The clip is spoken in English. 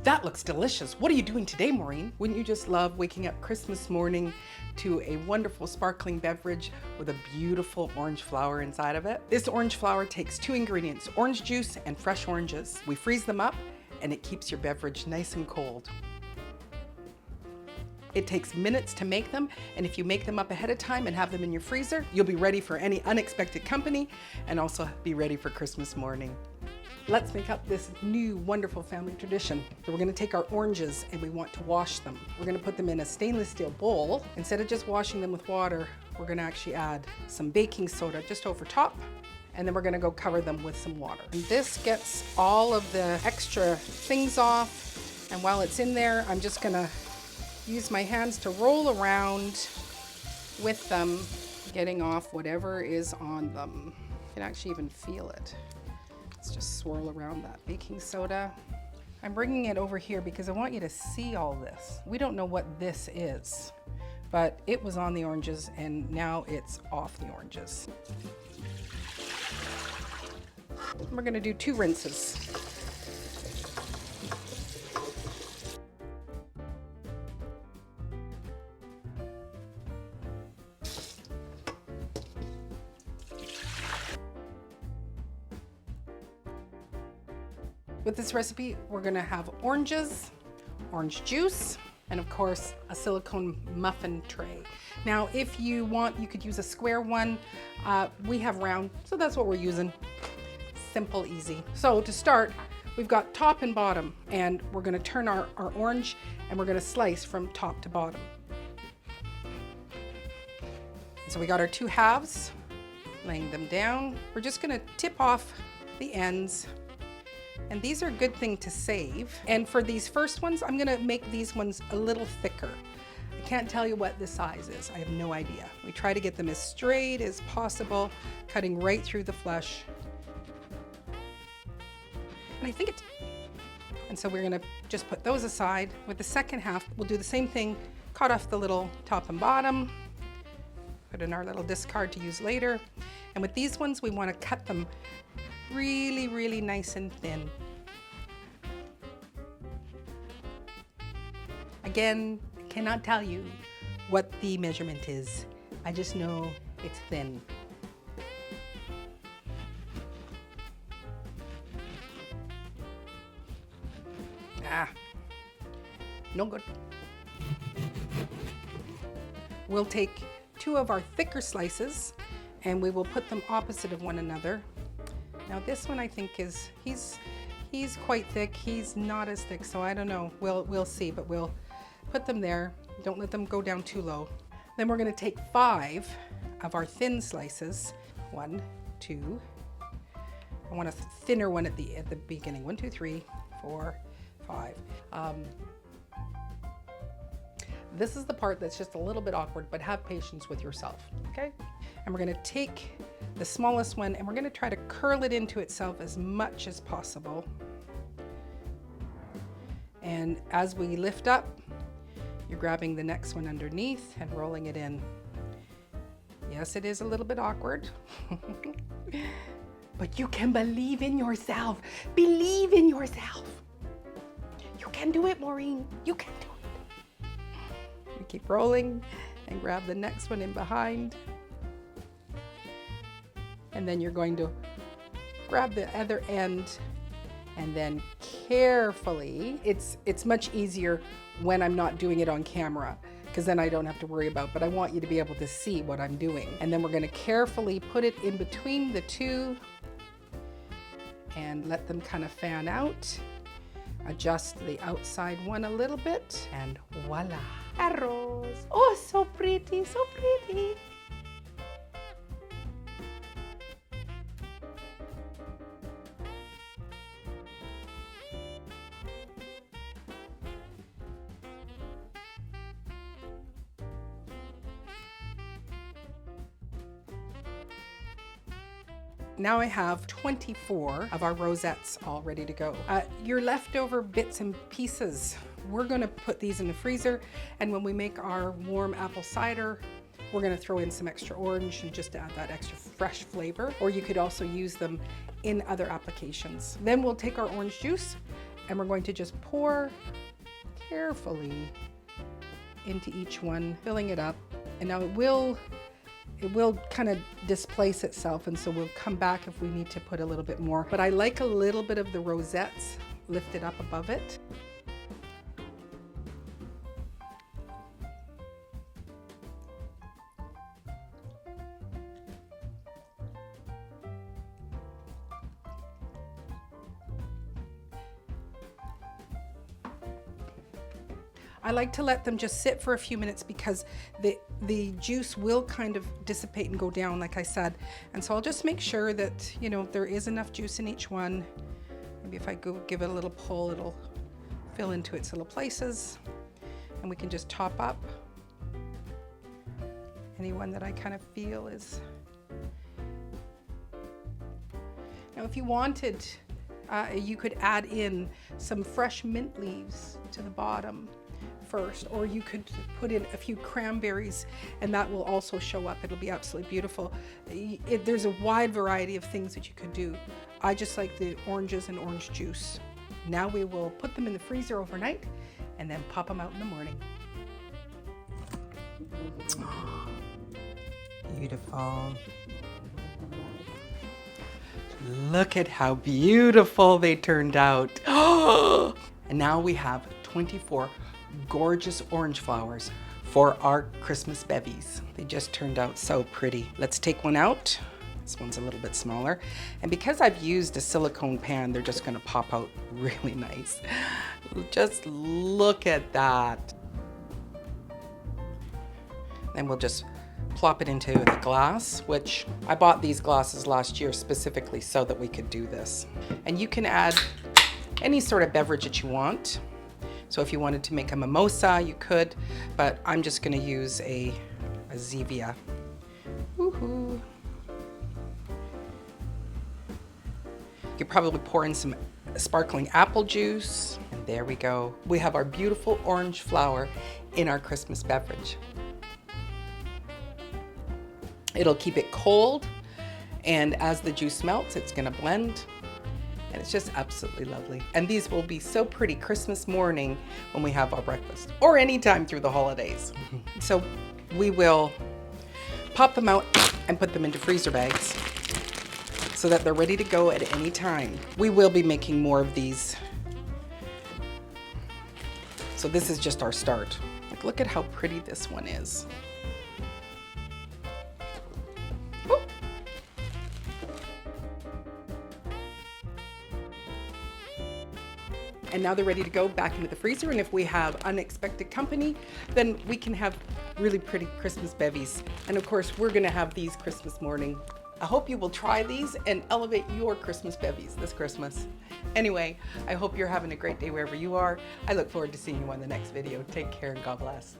That looks delicious. What are you doing today, Maureen? Wouldn't you just love waking up Christmas morning to a wonderful sparkling beverage with a beautiful orange flower inside of it? This orange flower takes 2 ingredients, orange juice and fresh oranges. We freeze them up and it keeps your beverage nice and cold. It takes minutes to make them, and if you make them up ahead of time and have them in your freezer, you'll be ready for any unexpected company and also be ready for Christmas morning. Let's make up this new wonderful family tradition. So we're gonna take our oranges and we want to wash them. We're gonna put them in a stainless steel bowl. Instead of just washing them with water, we're gonna actually add some baking soda just over top, and then we're gonna go cover them with some water. And this gets all of the extra things off, and while it's in there, I'm just gonna use my hands to roll around with them, getting off whatever is on them. You can actually even feel it. Let's just swirl around that baking soda. I'm bringing it over here because I want you to see all this. We don't know what this is, but it was on the oranges and now it's off the oranges. We're gonna do 2 rinses. With this recipe, we're gonna have oranges, orange juice, and of course, a silicone muffin tray. Now, if you want, you could use a square one. We have round, so that's what we're using. Simple, easy. So to start, we've got top and bottom, and we're gonna turn our orange, and we're gonna slice from top to bottom. So we got our 2 halves, laying them down. We're just gonna tip off the ends. And these are a good thing to save. And for these first ones, I'm gonna make these ones a little thicker. I can't tell you what the size is. I have no idea. We try to get them as straight as possible, cutting right through the flesh. And I think it's, and so we're gonna just put those aside. With the second half, we'll do the same thing, cut off the little top and bottom, put in our little discard to use later. And with these ones, we wanna cut them really, really nice and thin. Again, I cannot tell you what the measurement is. I just know it's thin. No good. We'll take 2 of our thicker slices and we will put them opposite of one another. Now this one I think is, he's quite thick. He's not as thick, so I don't know. We'll see, but we'll put them there. Don't let them go down too low. Then we're gonna take 5 of our thin slices. 1, 2. I want a thinner one at the beginning. 1, 2, 3, 4, 5. This is the part that's just a little bit awkward, but have patience with yourself, okay? And we're gonna take the smallest one and we're gonna try to curl it into itself as much as possible. And as we lift up, you're grabbing the next one underneath and rolling it in. Yes, it is a little bit awkward, but you can believe in yourself. Believe in yourself. You can do it, Maureen. You can do it. You keep rolling and grab the next one in behind. And then you're going to grab the other end and then carefully, it's much easier when I'm not doing it on camera because then I don't have to worry about, but I want you to be able to see what I'm doing. And then we're gonna carefully put it in between the 2 and let them kind of fan out. Adjust the outside one a little bit and voila, arroz. Oh, so pretty, so pretty. Now I have 24 of our rosettes all ready to go. Your leftover bits and pieces, we're gonna put these in the freezer, and when we make our warm apple cider, we're gonna throw in some extra orange and just to add that extra fresh flavor, or you could also use them in other applications. Then we'll take our orange juice And we're going to just pour carefully into each one, filling it up. And now it will kind of displace itself, and so we'll come back if we need to put a little bit more. But I like a little bit of the rosettes lifted up above it. I like to let them just sit for a few minutes because the juice will kind of dissipate and go down, like I said. And so I'll just make sure that, you know, there is enough juice in each one. Maybe if I go give it a little pull, it'll fill into its little places. And we can just top up any one that I kind of feel is. Now, if you wanted, you could add in some fresh mint leaves to the bottom first, or you could put in a few cranberries and that will also show up. It'll be absolutely beautiful. There's a wide variety of things that you could do. I just like the oranges and orange juice. Now we will put them in the freezer overnight and then pop them out in the morning. Beautiful. Look at how beautiful they turned out. And now we have 24 gorgeous orange flowers for our Christmas bevies. They just turned out so pretty. Let's take one out. This one's a little bit smaller. And because I've used a silicone pan, they're just gonna pop out really nice. Just look at that. Then we'll just plop it into the glass, which I bought these glasses last year specifically so that we could do this. And you can add any sort of beverage that you want. So if you wanted to make a mimosa, you could, but I'm just gonna use a Zevia. Woohoo. You could probably pour in some sparkling apple juice, and there we go. We have our beautiful orange flower in our Christmas beverage. It'll keep it cold, and as the juice melts, it's gonna blend. And it's just absolutely lovely. And these will be so pretty Christmas morning when we have our breakfast, or anytime through the holidays. So we will pop them out and put them into freezer bags so that they're ready to go at any time. We will be making more of these. So this is just our start. Like, look at how pretty this one is. And now they're ready to go back into the freezer. And if we have unexpected company, then we can have really pretty Christmas bevies. And of course, we're gonna have these Christmas morning. I hope you will try these and elevate your Christmas bevies this Christmas. Anyway, I hope you're having a great day wherever you are. I look forward to seeing you on the next video. Take care and God bless.